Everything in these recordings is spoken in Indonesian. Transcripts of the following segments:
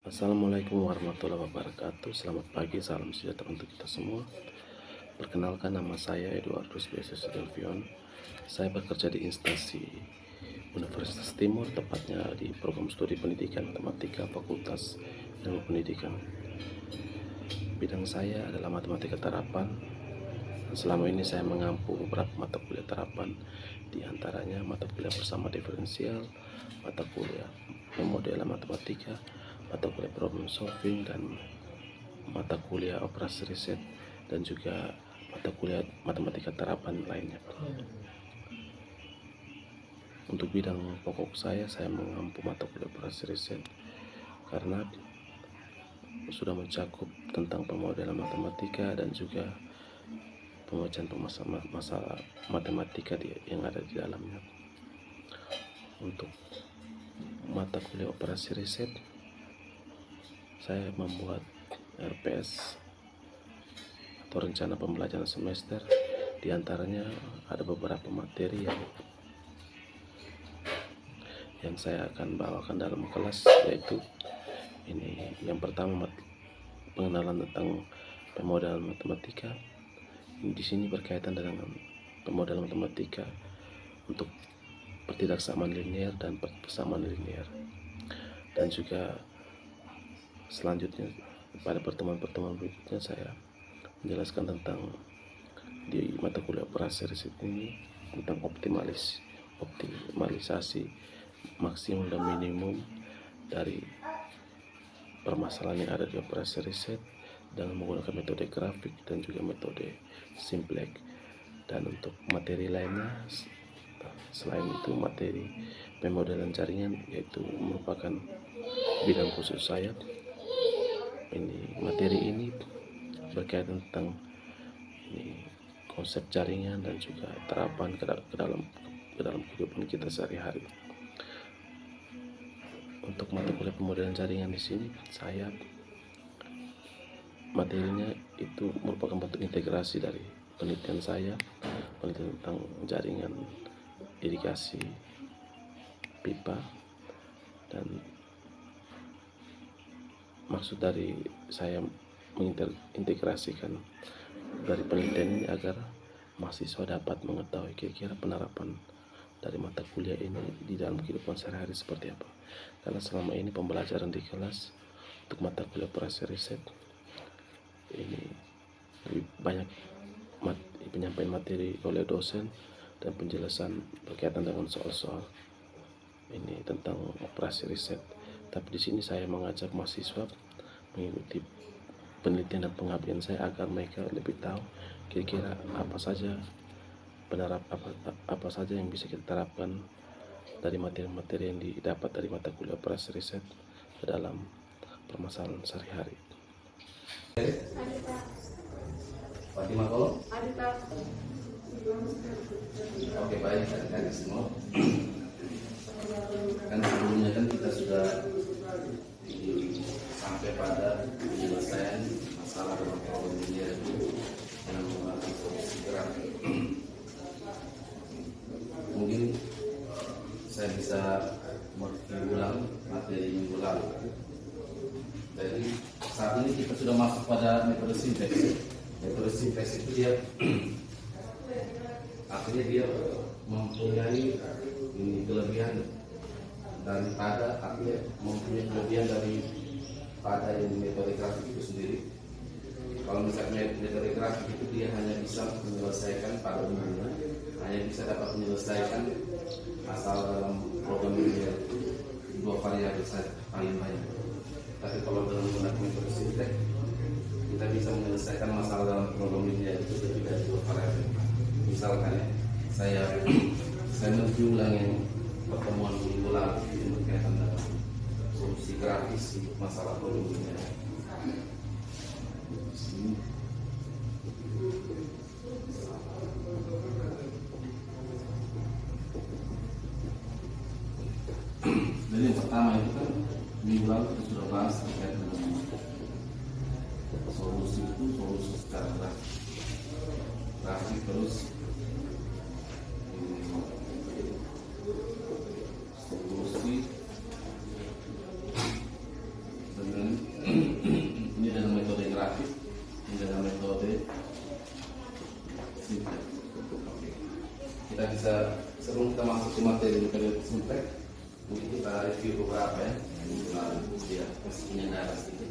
Assalamualaikum warahmatullahi wabarakatuh. Selamat pagi, salam sejahtera untuk kita semua. Perkenalkan, nama saya Eduardus Biasa Delvion. Saya bekerja di instansi Universitas Timur, tepatnya di program studi pendidikan matematika Fakultas Ilmu Pendidikan. Bidang saya adalah matematika terapan. Selama ini saya mengampu beberapa mata kuliah terapan, di antaranya mata kuliah bersama diferensial, mata kuliah pemodelan matematika, mata kuliah problem solving, dan mata kuliah operasi riset, dan juga mata kuliah matematika terapan lainnya. Untuk bidang pokok saya mengampu mata kuliah operasi riset karena sudah mencakup tentang pemodelan matematika dan juga pemecahan masalah matematika yang ada di dalamnya. Untuk mata kuliah operasi riset, saya membuat RPS atau rencana pembelajaran semester. Di antaranya ada beberapa materi yang saya akan bawakan dalam kelas, yaitu ini yang pertama, pengenalan tentang pemodelan matematika. Di sini berkaitan dengan pemodelan matematika untuk pertidaksamaan linear dan persamaan linear. Dan juga selanjutnya pada pertemuan-pertemuan berikutnya saya menjelaskan tentang di mata kuliah operasi riset ini tentang optimalisasi maksimum dan minimum dari permasalahan yang ada di operasi riset dengan menggunakan metode grafik dan juga metode simplex. Dan untuk materi lainnya selain itu, materi pemodelan jaringan, yaitu merupakan bidang khusus saya. Materi ini berkaitan tentang konsep jaringan dan juga terapan ke dalam kehidupan kita sehari-hari. Untuk mata kuliah pemodelan jaringan di sini, materinya itu merupakan bentuk integrasi dari penelitian saya, penelitian tentang jaringan irigasi pipa. Dan maksud dari saya mengintegrasikan dari penelitian ini agar mahasiswa dapat mengetahui kira-kira penerapan dari mata kuliah ini di dalam kehidupan sehari-hari seperti apa. Karena selama ini pembelajaran di kelas untuk mata kuliah operasi riset ini lebih banyak penyampaian materi oleh dosen dan penjelasan berkaitan dengan soal-soal ini tentang operasi riset. Tapi di sini saya mengajak mahasiswa mengikuti penelitian dan pengabdian saya agar mereka lebih tahu kira-kira apa saja yang bisa kita terapkan dari materi-materi yang didapat dari mata kuliah operasi riset ke dalam permasalahan sehari-hari. Fatima Kolo? Oke, baik, adik-adik semua. Kan sebelumnya kita sudah sampai pada penyelesaian masalah dalam problem linear itu dengan menggunakan solusi grafik. Mungkin saya bisa mengulang materi minggu lalu. Jadi saat ini kita sudah masuk pada metode sinteks. Metode sinteks itu akhirnya dia mempunyai kelebihan daripada yang metode grafik itu sendiri. Kalau misalnya metode grafik itu dia hanya bisa menyelesaikan pada umumnya, hanya bisa dapat menyelesaikan masalah dalam program linear itu dua variabel saja paling banyak. Tapi kalau dalam menggunakan metode sinteks, kita bisa menyelesaikan masalah dalam program linear itu lebih dari dua variabel. Misalkan saya menjulang yang pertemuan minggu lalu itu berkaitan dengan solusi grafis untuk masalah program linear. Jadi yang pertama itu kan minggu lalu kita sudah bahas terkait dengan solusi secara grafik terus solusi dengan sebelum kita masuk ke materi metode simplek, mungkin kita review beberapa ya. Dia masih punya data sedikit.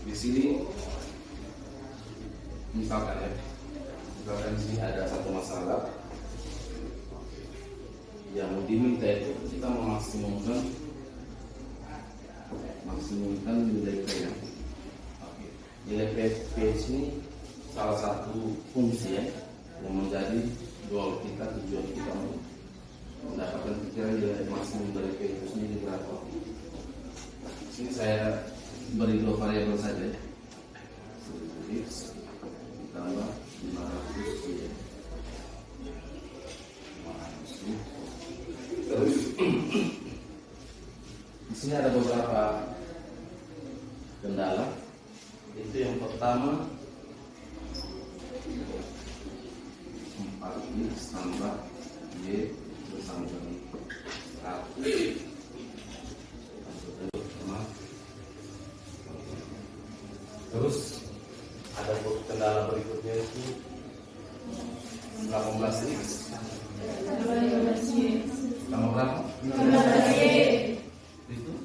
Di sini misalkan di sini ada satu masalah yang diminta itu kita memaksimumkan nilai P ya. Nilai P ini salah satu fungsi ya yang menjadi goal kita, tujuan kita untuk mendapatkan pikiran nilai maksimum dari P itu sendiri berapa. Di sini saya beri dua variabel saja ya. 1000x ditambah 500 y. Terus di sini ada beberapa kendala. Itu yang pertama 4x tambah y bersama dengan 100. Terus ada kendala berikutnya itu 18x tambah berapa? 15y. Itu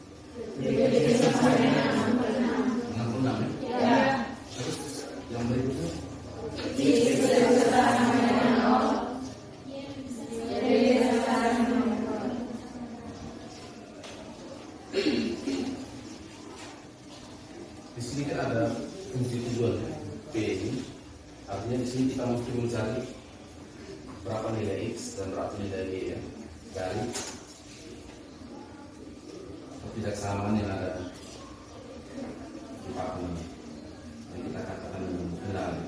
66 ya? Terus yang berikutnya di sini kan ada fungsi tujuan P ini, artinya di sini kita mesti mencari berapa nilai x dan berapa nilai y ya dari ketidaksamaan yang ada di papan yang kita katakan kendala.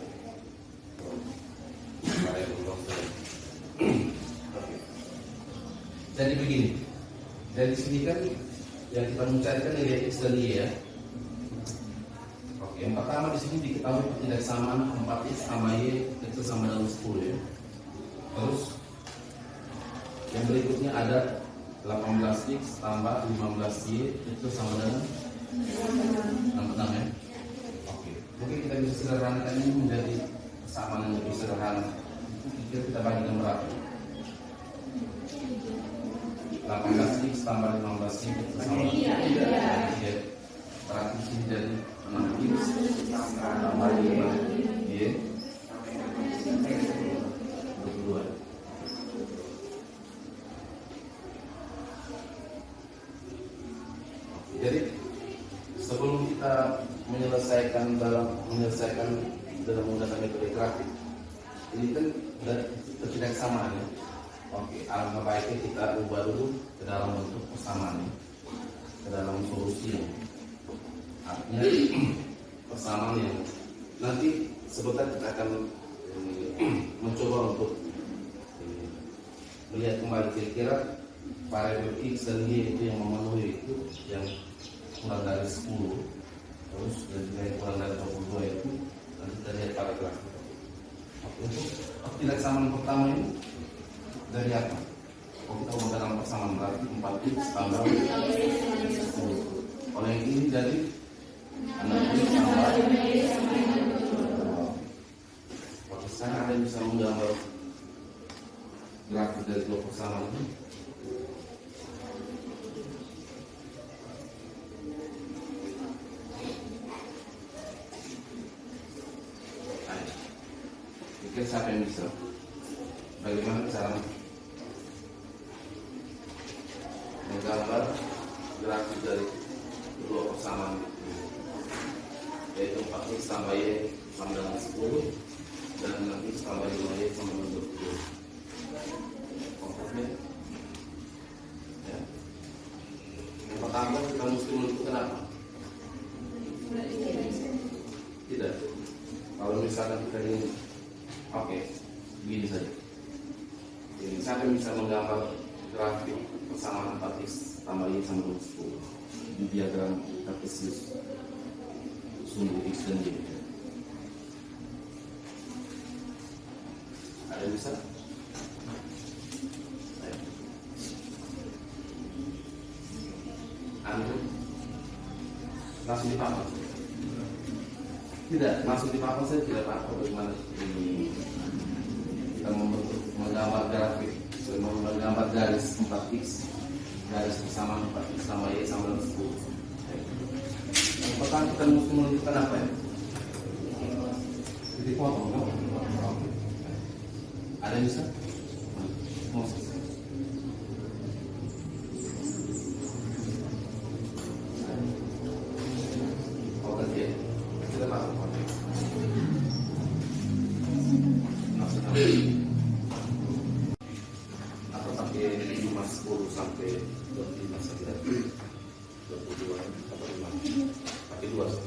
Jadi begini, dari sini kan yang kita mencari kan nilai x dan y ya. Oke, yang pertama di sini diketahui ketidaksamaan 4x sama y itu sama dengan 10 ya. Terus yang berikutnya ada 18x tambah 15y itu sama dengan 66 ya. Oke, mungkin kita bisa sederhanakan ini menjadi persamaan yang lebih sederhana. Itu kita bagi dengan berapa? 18x tambah 15y itu sama dengan 3. Berarti sini jadi 6x tambah 5y 22. Jadi sebelum kita menyelesaikan dalam menggunakan metode grafik, ini kan ketidaksamaan ya. Oke, alangkah baiknya kita ubah dulu ke dalam bentuk persamaan ya, ke dalam solusi. Artinya persamaan yang nanti sebentar kita akan mencoba untuk melihat kembali kira-kira variabel x dan y itu yang memenuhi itu yang kurang dari 10, terus dan juga yang kurang dari 22 itu nanti kita lihat pada grafik. Untuk ketidaksamaan pertama ini dari apa? Kita ubah dalam persamaan berarti 4x tambah 10. Kalau yang ini dari 6x tambah. Sekarang ada yang bisa menggambar grafik dari dua persamaan ini. Mungkin siapa yang bisa? Bagaimana cara menggambar grafik dari dua persamaan, yaitu 4x tambah y sama dengan 10 dan 6x tambah 5y sama dengan 20. Kompornya ya. Yang pertama kita mesti menentukan apa? Tidak. Kalau misalkan kita ingin begini saja. Jadi siapa yang bisa menggambar grafik persamaan 4x tambah y sama dengan 10 di diagram kartesius sumbu x dan y? Ada yang bisa? Anu langsung dipapan? Tidak, langsung dipapan saya tidak apa-apa. Bagaimana ini? kita menggambar grafik, menggambar garis 4x, garis persamaan 4x sama Y sama dengan 10. Yang pertama kita mesti menunjukkan apa ya? Titik potong, kan? Ada yang bisa? Moses. Oh, ganti ya? Kita masuk. Atau pakai 5, 10 sampai 25 saja. 22 atau 5. Pakai 2 saja.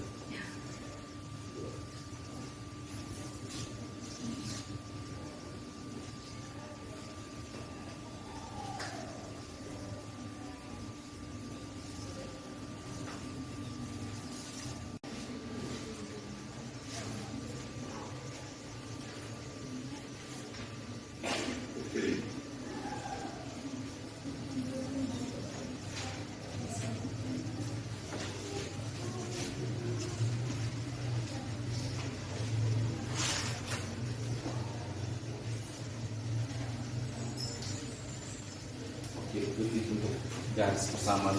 Itu untuk garis persamaan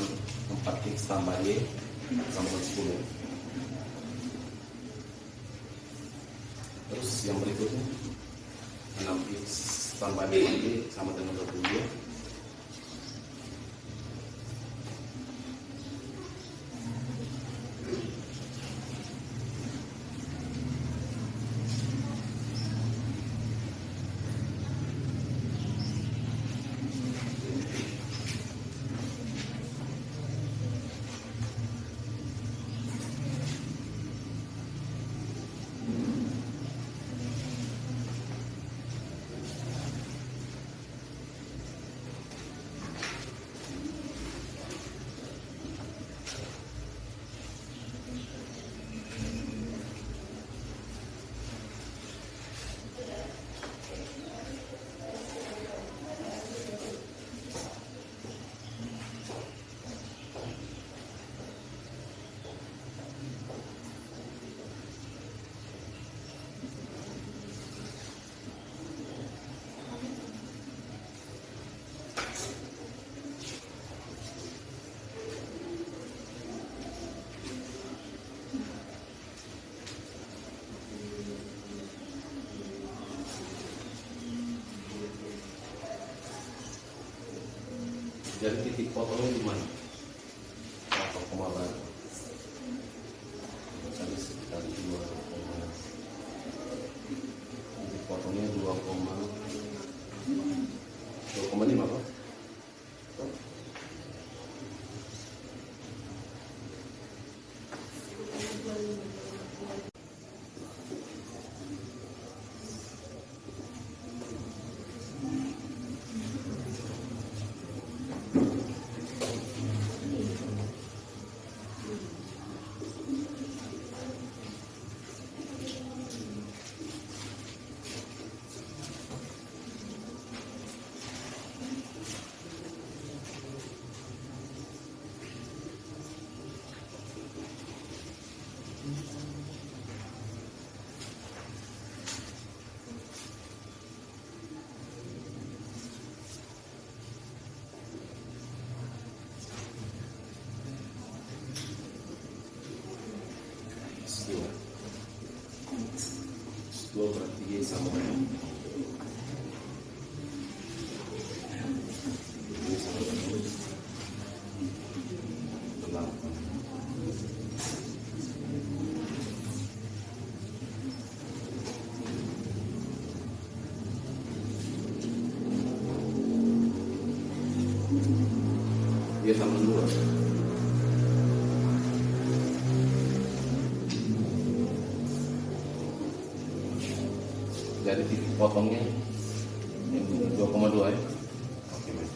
4x tambah Y sama 10. Terus yang berikutnya 6x tambah Y sama dengan 20Y. Jadi titik potongnya di mana? Atau koma baru? Misalnya sekitar 2, titik potongnya 2,5 Pak? Dua berarti Y sama dengan Y sama dengan 8. Y sama dengan 2. Jadi titik potongnya yang 2,2 ya. Oke, baik.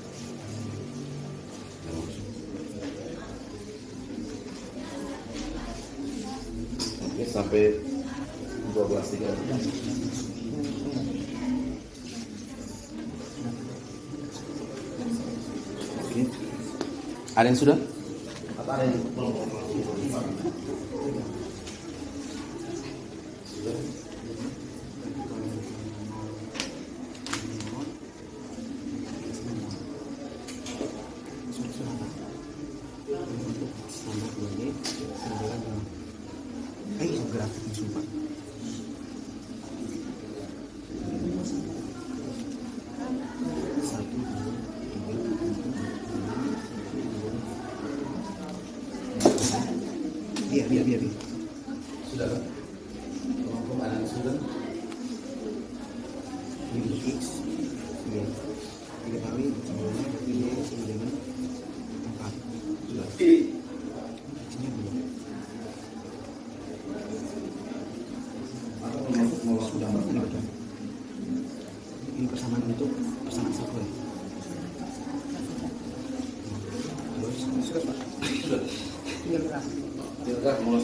Oke, sampai 12.3. Oke. Ada yang sudah? Atau ada yang belum? Sudah. 2Y sentuhan dengan grafik sumpah. Satu, dua, tiga, biar. Sudah kan? Kalau ada yang sudah, Ini X, ya. 3 kali sama Y sama dengan 4. sudah. Sini dulu. Atau mau sudah Ini betul. Ini persamaan untuk persamaan satu ya. Terus sudah Pak. sudah. Tinggal gerak. Tidak mau.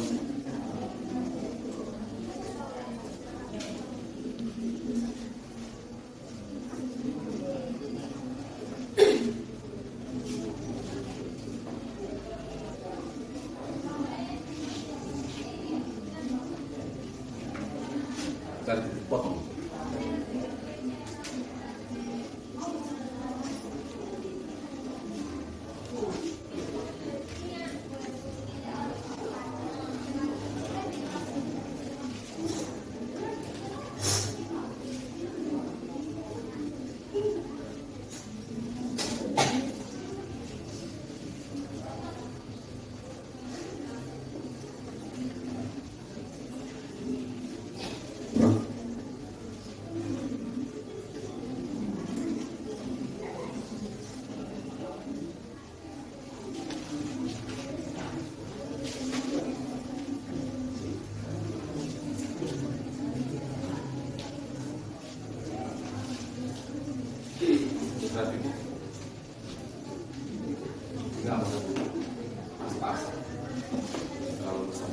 Tarik potong. Grafiknya. Enggak mau. Pas. Terlalu besar.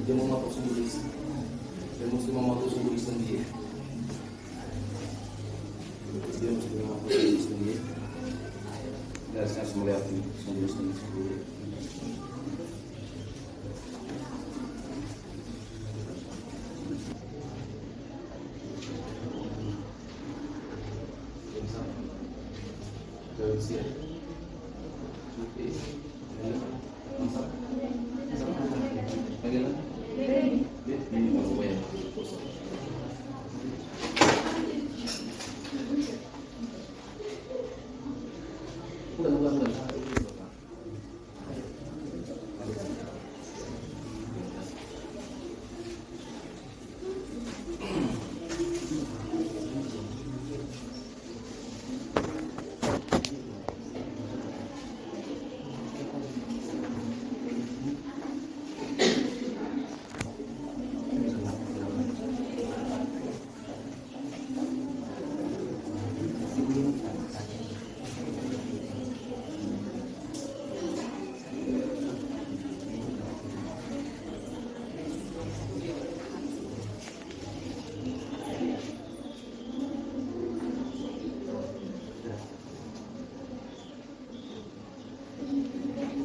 Dia mau memotong sendiri. Dia mesti memotong sendiri. Dia mesti memotong sendiri. Dan saya harus melihat sendiri.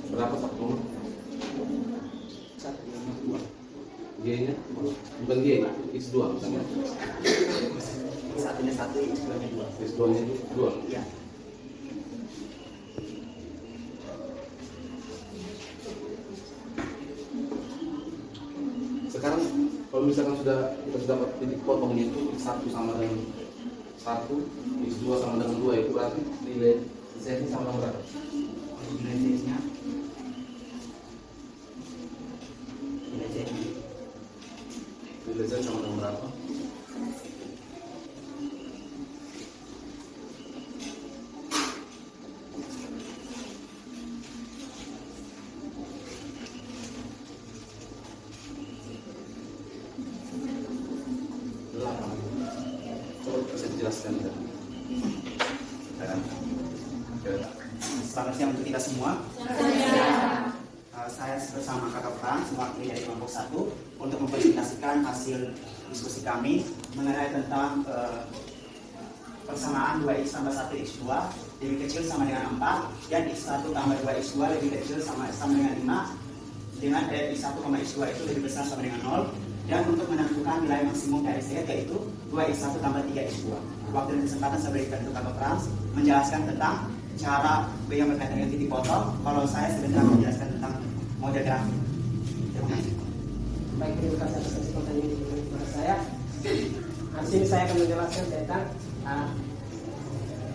Berapa Pak nomor? 152. G-nya? Bukan G, X2 misalnya. Satunya 1, X2-nya 2. X2-nya 2. Iya. Sekarang kalau misalkan kita sudah dapat titik potongnya itu X1 sama dengan 1, X2 sama dengan 2, itu berarti nilai Z ini sama dengan berapa? Nilai Z-nya, nilai Z ini Nilai Z sama dengan berapa? Coba bisa dijelaskan ya. Selamat siang untuk kita semua. Saya bersama kakak Frans, mewakili dari kelompok 1 untuk mempresentasikan hasil diskusi kami mengenai tentang persamaan 2x tambah 1x2 lebih kecil sama dengan 4 dan x1 tambah 2x2 lebih kecil sama dengan 5 dengan x1, x2 itu lebih besar sama dengan 0 dan untuk menentukan nilai maksimum dari Z yaitu 2x1 tambah 3x2. Waktu dan kesempatan saya berikan untuk kakak Frans menjelaskan tentang cara yang berkaitan dengan titik potong. Kalau saya sebentar menjelaskan tentang model grafik. Terima kasih. Baik, terima kasih atas kesempatan ini kepada saya. Di sini saya akan menjelaskan tentang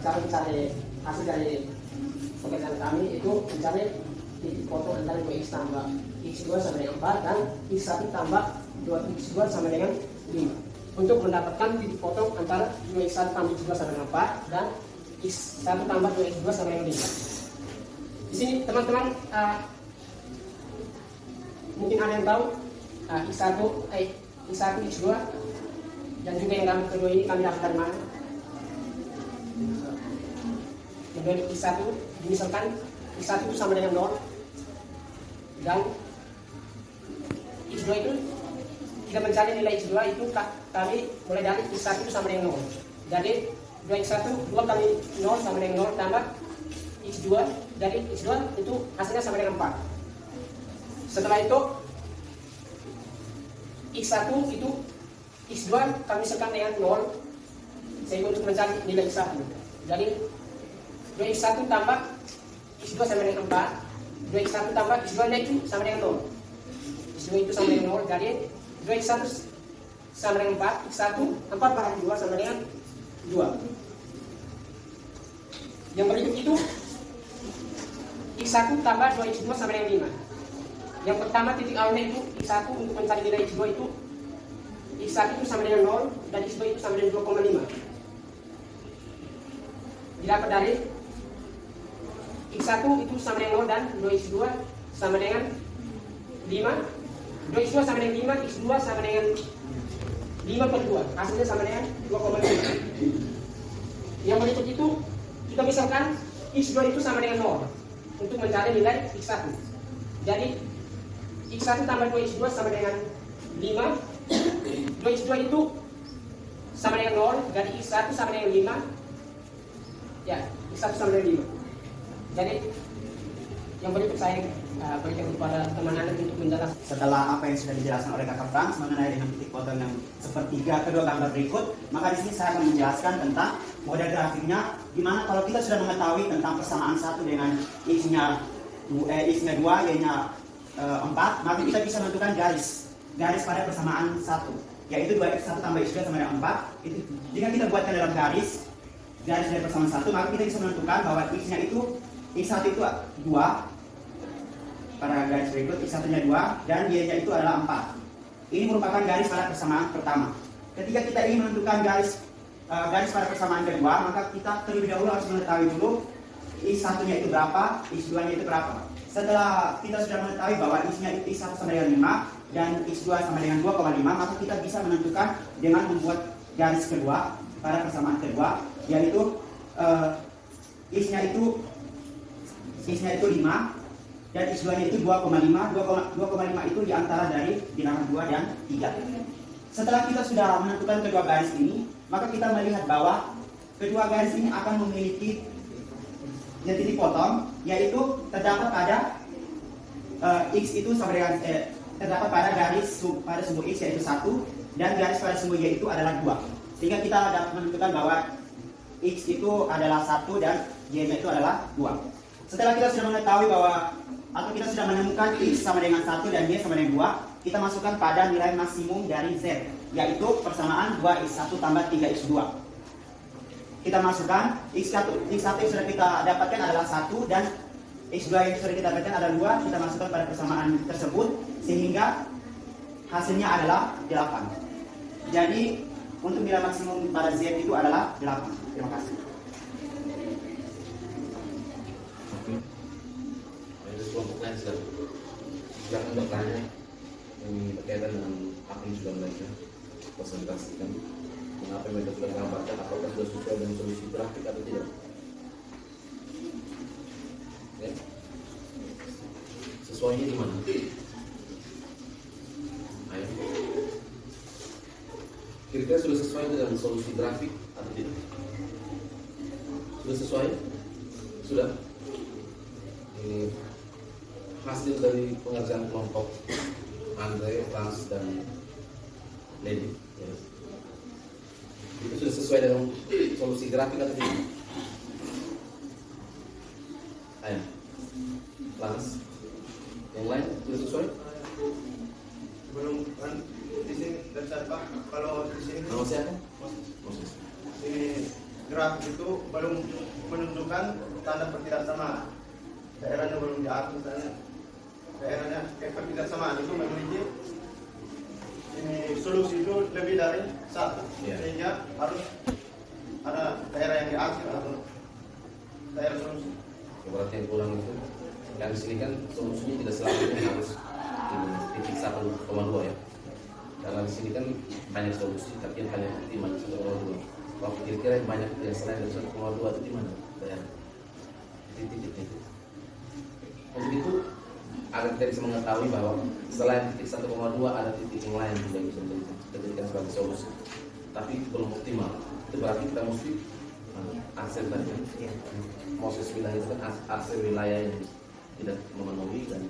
cara mencari hasil dari pekerjaan kami itu mencari titik potong antara 2x tambah x2 sama dengan 4 dan x1 tambah 2x2 sama dengan 5. Untuk mendapatkan titik potong antara 2x1 tambah x2 sama dengan 4 dan x1 tambah 2x2 sama dengan 5. Di sini teman-teman mungkin ada yang tahu x1, x2 dan juga yang gambar kedua ini kami dapat dari mana? Kemudian x1 misalkan x1 itu sama dengan 0 dan x2 itu kita mencari nilai x2 itu kami mulai dari x1 itu sama dengan 0. Jadi 2x1 2 kali 0 sama dengan 0 tambah x2 dari x2 itu hasilnya sama dengan 4. Setelah itu x1 itu x2 kami misalkan dengan 0 sehingga untuk mencari nilai x1. Jadi 2x1 tambah x2 sama dengan 4, 2x1 tambah x2 itu sama dengan 0. x2 itu sama dengan 0, jadi 2x1 sama dengan 4, x1 4 per 2 sama dengan 2. Yang berikut itu x1 tambah 2x2 sama dengan 5. Yang pertama titik awalnya itu x1 untuk mencari nilai x2 itu x1 itu sama dengan 0 dan x2 itu sama dengan 2,5. Didapat dari x1 itu sama dengan 0 dan 2x2 sama dengan 5. 2x2 sama dengan 5, x2 sama dengan 5 per 2. Hasilnya sama dengan 2,5. Yang berikut itu kita misalkan x2 itu sama dengan 0 untuk mencari nilai x1. Jadi x1 tambah 2x2 sama dengan 5. 2x2 itu sama dengan 0, jadi x1 sama dengan 5. Ya, x1 sama dengan 5. Jadi yang berikut saya berikan kepada teman Anda untuk menjelaskan. Setelah apa yang sudah dijelaskan oleh kakak Frans mengenai dengan titik potong yang sepertiga kedua gambar berikut, maka di sini saya akan menjelaskan tentang model grafiknya. Dimana kalau kita sudah mengetahui tentang persamaan 1 dengan x-nya 2, y-nya 4, maka kita bisa menentukan garis pada persamaan 1, yaitu 2x1 tambah x2 sama dengan 4. Itu, jika kita buatkan dalam garis dari persamaan 1, maka kita bisa menentukan bahwa x-nya itu x1 itu 2 pada garis berikut, x1-nya 2 dan y-nya itu adalah 4. Ini merupakan garis pada persamaan pertama. Ketika kita ingin menentukan garis pada persamaan kedua, maka kita terlebih dahulu harus mengetahui dulu x1-nya itu berapa, x2-nya itu berapa. Setelah kita sudah mengetahui bahwa x-nya itu x1 sama dengan 5 dan x2 sama dengan 2,5, maka kita bisa menentukan dengan membuat garis kedua pada persamaan kedua, yaitu x-nya itu 5 dan x2-nya itu 2,5. 2,5 itu diantara dari bilangan 2 dan 3. Setelah kita sudah menentukan kedua garis ini, maka kita melihat bahwa kedua garis ini akan memiliki titik potong, yaitu terdapat pada x itu sama dengan terdapat pada garis pada sumbu x yaitu 1 dan garis pada sumbu y itu adalah 2. Sehingga kita dapat menentukan bahwa x itu adalah 1 dan y-nya itu adalah 2. Setelah kita sudah mengetahui bahwa atau kita sudah menemukan x sama dengan 1 dan y sama dengan 2, kita masukkan pada nilai maksimum dari z, yaitu persamaan 2x1 tambah 3x2. kita masukkan X1 yang sudah kita dapatkan adalah 1 dan X2 yang sudah kita dapatkan adalah 2, kita masukkan pada persamaan tersebut sehingga hasilnya adalah 8. Jadi untuk nilai maksimum pada Z itu adalah 8. Terima kasih. Ini kelompok lain silakan bertanya yang berkaitan dengan apa yang sudah mereka presentasikan, mengapa mereka sudah menggambarkan, apakah sudah sesuai dengan solusi grafik atau tidak. Ya. Sesuainya di mana? Ayo. Kira-kira sudah sesuai dengan solusi grafik atau tidak? Sudah sesuai? Sudah? Ini hasil dari pengerjaan kelompok Andre, Frans, dan Lady. Ya. Itu sudah sesuai dengan solusi grafik atau tidak? Ayo, Frans. Yang lain sudah sesuai? Belum kan di sini dan saya Pak, kalau di sini Nama siapa? Moses. ini grafik itu belum menunjukkan tanda pertidaksamaan. Daerahnya belum diatur, misalnya daerahnya pertidaksamaan itu memiliki ini solusi itu lebih dari 1, Iya. sehingga harus ada daerah yang diatur atau daerah solusi. Berarti yang kurang itu yang di sini kan solusinya tidak selamanya harus di titik 1,2 ya. Karena di sini kan banyak solusi, tapi yang paling optimal 1,2. Kalau kira-kira yang banyak yang selain dari 1,2 itu di mana? Daerah titik-titik itu. Untuk itu agar kita bisa mengetahui bahwa selain titik 1,2 ada titik yang lain juga bisa dijadikan sebagai solusi. Tapi belum optimal. Itu berarti kita mesti akses tadi kan. Moses bilang itu kan akses wilayah yang tidak memenuhi dan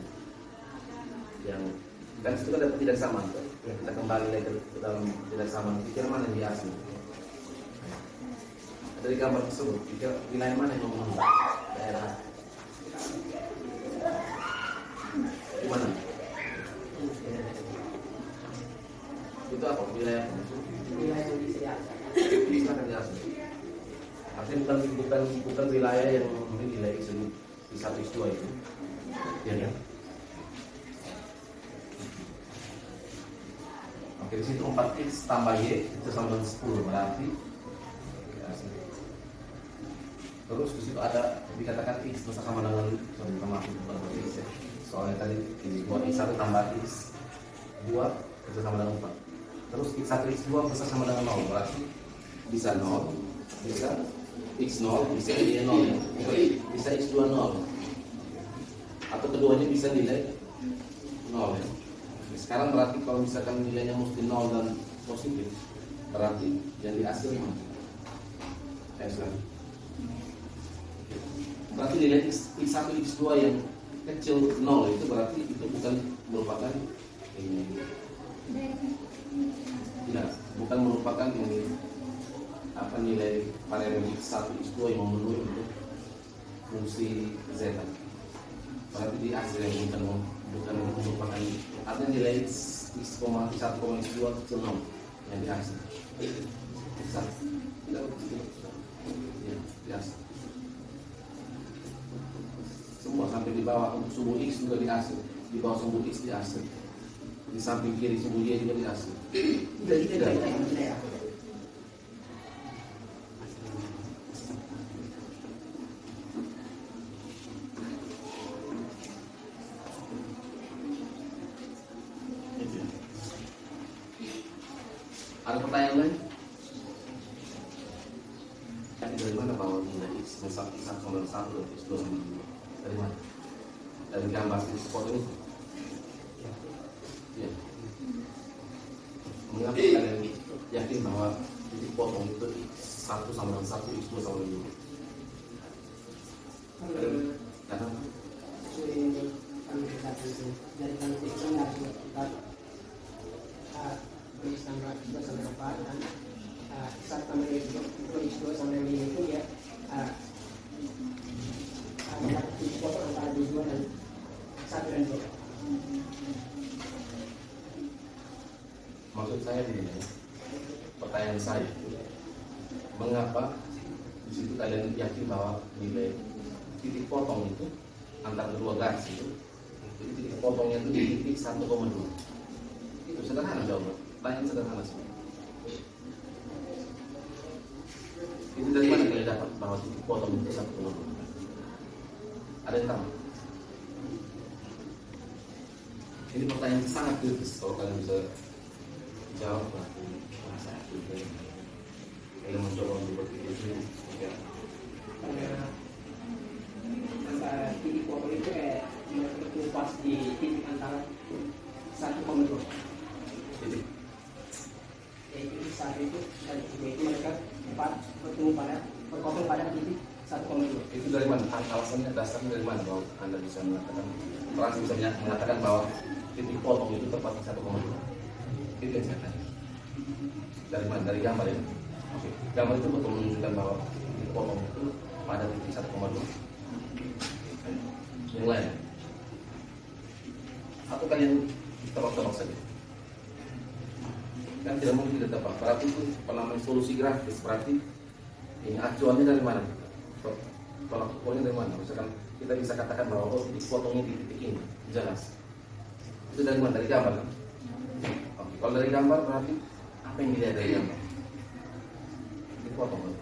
yang kan itu kan dapat tidak sama. Kita kembali lagi ke dalam tidak sama. Pikir mana yang biasa. Dari gambar tersebut, pikir wilayah mana yang memenuhi daerah di mana? Itu apa wilayah? Wilayah yang bisa Silakan dijelaskan. Artinya bukan wilayah yang memenuhi nilai X di 1x2 itu. Ya kan? Oke, di situ 4x tambah Y itu sama dengan 10 berarti ya, terus di situ ada dikatakan X bersama dengan sama X ya. Soalnya tadi X1 tambah X2 itu sama dengan 4. Terus X1 X2 bersama dengan 0 berarti bisa 0, bisa X0, bisa Y0 ya. Bisa X2 0 atau keduanya bisa nilai 0 ya. Sekarang berarti kalau misalkan nilainya mesti 0 dan positif, berarti yang dihasil mana? Berarti nilai X1, X2 yang kecil 0 itu berarti itu bukan merupakan ini. Tidak, bukan merupakan ini apa nilai variabel X1, X2 yang memenuhi untuk fungsi Z. Berarti di hasil yang bukan merupakan artinya nilai X1, X2 kecil 0 yang di hasil. Tidak begitu. Ya, biasa. Semua sampai di bawah untuk sumbu X juga di hasil, di bawah sumbu X di hasil, di samping kiri sumbu Y juga di hasil. Tidak. Ada pertanyaan lain? Dari mana bahwa nilai X sama dengan 1 dan X2 sama dengan 2? Dari mana? Dari gambar di spot ini? Ya. Mengapa kalian yakin bahwa titik potong itu X1 sama dengan 1, X2 sama dengan 2? Karena dari kami itu harus kita beri standar 2 sampai 4 dan 1 sampai 2 sampai 5 itu ya ada titik potong antara 2 dan 1 dan 2. maksud saya begini, pertanyaan saya, mengapa Di situ kalian yakin bahwa nilai titik potong itu antara kedua garis itu, jadi titik potongnya itu di titik 1,2. Itu sederhana jawaban, tanya sederhana sih. Itu dari mana kalian dapat bahwa titik potong itu 1,2? Ada yang tahu? Ini pertanyaan yang sangat kritis. Kalau kalian bisa jawab, berarti saya akui kalian mencoba untuk berpikir ini. Antara titik potong itu bertemu pas di titik antara 1,2. Titik. Titik 1 itu dan titik itu mereka bertemu pada berpotong pada titik 1,2. Itu dari mana? Alasannya dasarnya dari mana bahwa Anda bisa mengatakan, Frans bisa mengatakan bahwa titik potong itu tepat 1,2? Itu yang saya tanya. Dari mana? Dari gambar ya? Oke. Gambar itu betul menunjukkan bahwa titik potong itu pada titik 1,2. Yang lain? Atau kalian tebak-tebak saja? Kan tidak mungkin tidak tebak. Berarti itu penampilan solusi grafis. Berarti ini acuannya dari mana? Tolak ukurnya dari mana? Misalkan kita bisa katakan bahwa titik potongnya di titik ini, jelas. Itu dari mana? Dari gambar kan? Oke. Kalau dari gambar berarti apa yang dilihat dari gambar? Titik potong kan?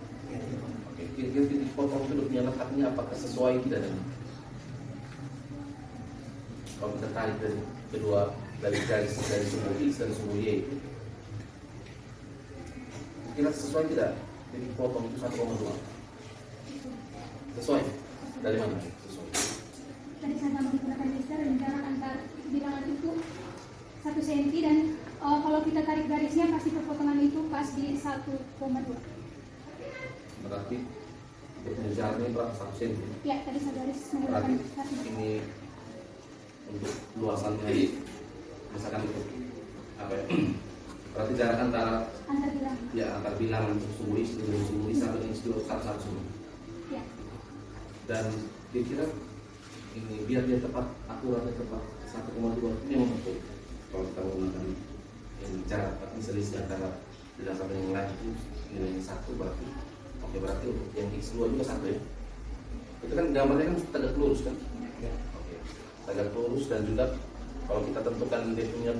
Oke. Kira-kira titik potong itu punya letaknya apakah sesuai tidak dengan? Kalau kita tarik dari kedua dari sumbu X dan sumbu Y itu, kira sesuai tidak? Titik potong itu 1,2. Sesuai? Dari mana? Sesuai. Tadi saya menggunakan laser dan jarak antar bilangan itu 1 cm dan kalau kita tarik garisnya pasti perpotongan itu pas di 1,2. Berarti jaraknya berapa? 1 cm? Ya, tadi saya garis Berarti menggunakan 1. ini untuk luasannya misalkan untuk apa ya? Berarti jarak antara Antar bilangan. ya antar bilangan sumbu X dengan sumbu Y sampai dengan sumbu 1 semua. Ya. Dan kira-kira ini biar dia tepat akuratnya tepat 1,2 ini memang betul. Kalau kita menggunakan yang jarak tapi selisih antara bilangan satu yang lain itu nilainya 1 berarti oke, berarti untuk yang X2 juga 1 ya. Itu kan gambarnya kan tegak lurus kan? Oke. Tegak lurus dan juga kalau kita tentukan dia punya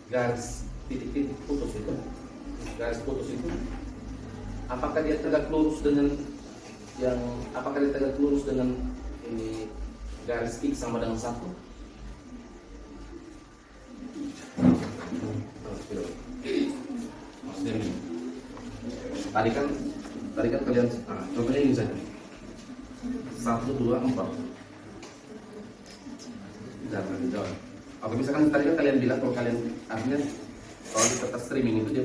garis titik-titik putus itu, garis putus itu, apakah dia tegak lurus dengan yang apakah dia tegak lurus dengan ini garis X sama dengan 1? Maksudnya ini. Tadi kan kalian contohnya ini saja 1, 2, 4. Jangan dijawab. Oke, misalkan tadi kan kalian bilang kalau kalian artinya kalau di peserta streaming itu dia